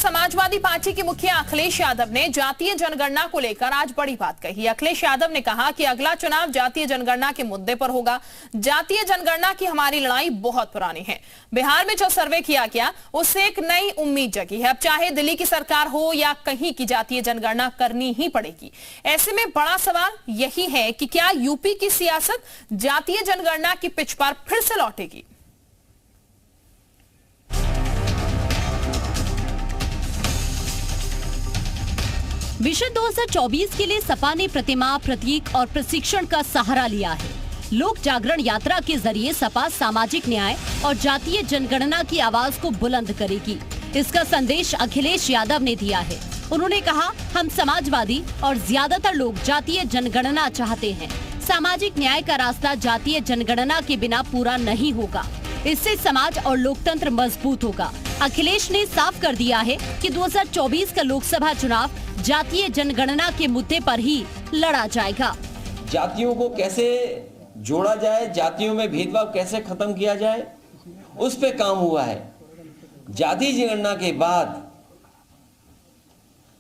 Samajwadi party के मुखिया अखिलेश यादव ने जातीय जनगणना को लेकर आज बड़ी बात कही। अखिलेश यादव ने कहा कि अगला चुनाव जातीय जनगणना के मुद्दे पर होगा। जातीय जनगणना की हमारी लड़ाई बहुत पुरानी है। बिहार में जो सर्वे किया गया उससे एक नई उम्मीद जगी है। अब चाहे दिल्ली की सरकार हो या कहीं की, जातीय जनगणना करनी ही पड़ेगी। ऐसे में बड़ा सवाल यही है कि क्या यूपी की सियासत जातीय जनगणना की पिच पर फिर से लौटेगी। विजन 2024 के लिए सपा ने प्रतिमा, प्रतीक और प्रशिक्षण का सहारा लिया है। लोक जागरण यात्रा के जरिए सपा सामाजिक न्याय और जातीय जनगणना की आवाज को बुलंद करेगी। इसका संदेश अखिलेश यादव ने दिया है। उन्होंने कहा, हम समाजवादी और ज्यादातर लोग जातीय जनगणना चाहते हैं। सामाजिक न्याय का रास्ता जातीय जनगणना के बिना पूरा नहीं होगा। इससे समाज और लोकतंत्र मजबूत होगा। अखिलेश ने साफ कर दिया है कि 2024 का लोकसभा चुनाव जातीय जनगणना के मुद्दे पर ही लड़ा जाएगा। जातियों को कैसे जोड़ा जाए, जातियों में भेदभाव कैसे खत्म किया जाए, उस पे काम हुआ है। जातीय जनगणना के बाद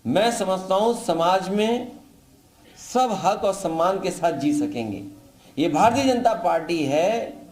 मैं समझता हूं समाज में सब हक और सम्मान के साथ जी सकेंगे। ये भारतीय जनता पार्टी है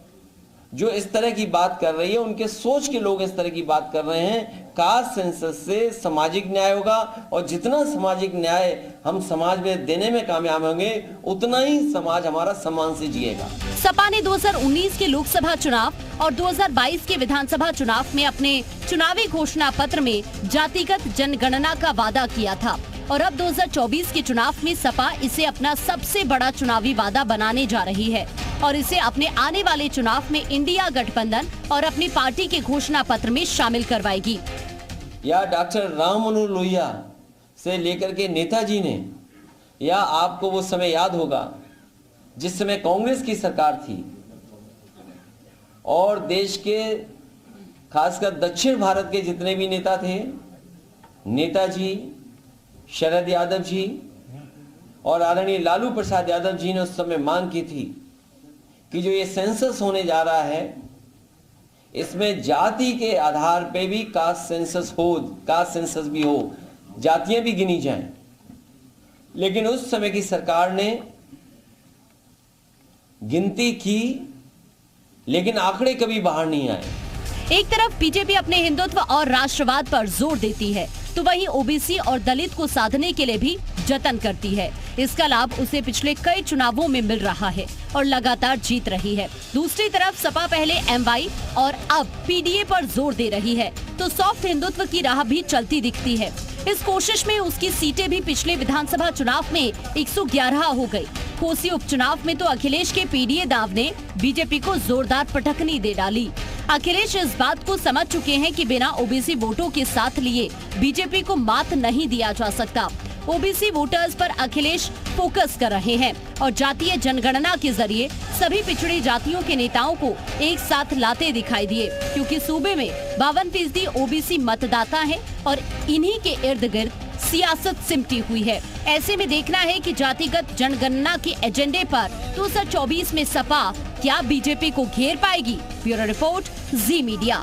जो इस तरह की बात कर रही है, उनके सोच के लोग इस तरह की बात कर रहे हैं। कास्ट सेंसस से सामाजिक न्याय होगा और जितना सामाजिक न्याय हम समाज में देने में कामयाब होंगे उतना ही समाज हमारा सम्मान से जिएगा। सपा ने 2019 के लोकसभा चुनाव और 2022 के विधानसभा चुनाव में अपने चुनावी घोषणा पत्र में जातिगत जनगणना का वादा किया था और अब 2024 के चुनाव में सपा इसे अपना सबसे बड़ा चुनावी वादा बनाने जा रही है और इसे अपने आने वाले चुनाव में इंडिया गठबंधन और अपनी पार्टी के घोषणा पत्र में शामिल करवाएगी। या डॉक्टर राम मनोहर लोहिया से लेकर के नेताजी ने, या आपको वो समय याद होगा जिस समय कांग्रेस की सरकार थी और देश के खासकर दक्षिण भारत के जितने भी नेता थे, नेताजी, शरद यादव जी और आदरणीय लालू प्रसाद यादव जी ने उस समय मांग की थी कि जो ये सेंसस होने जा रहा है इसमें जाति के आधार पे भी कास्ट सेंसस भी हो, जातियां भी गिनी जाएं। लेकिन उस समय की सरकार ने गिनती की लेकिन आंकड़े कभी बाहर नहीं आए। एक तरफ बीजेपी अपने हिंदुत्व और राष्ट्रवाद पर जोर देती है तो वहीं ओबीसी और दलित को साधने के लिए भी जतन करती है। इसका लाभ उसे पिछले कई चुनावों में मिल रहा है और लगातार जीत रही है। दूसरी तरफ सपा पहले एमवाई और अब पीडीए पर जोर दे रही है तो सॉफ्ट हिंदुत्व की राह भी चलती दिखती है। इस कोशिश में उसकी सीटें भी पिछले विधानसभा चुनाव में 111 हो गयी। कोसी उपचुनाव में तो अखिलेश के पीडीए दाव ने बीजेपी को जोरदार पटखनी दे डाली। अखिलेश इस बात को समझ चुके हैं कि बिना ओबीसी वोटों के साथ लिए बीजेपी को मात नहीं दिया जा सकता। ओबीसी वोटर्स पर अखिलेश फोकस कर रहे हैं और जातीय जनगणना के जरिए सभी पिछड़ी जातियों के नेताओं को एक साथ लाते दिखाई दिए, क्योंकि सूबे में 52% ओबीसी मतदाता हैं और इन्हीं के इर्द गिर्द सियासत सिमटी हुई है। ऐसे में देखना है कि जातिगत जनगणना के एजेंडे पर 2024 में सपा क्या बीजेपी को घेर पाएगी। ब्यूरो रिपोर्ट, जी मीडिया।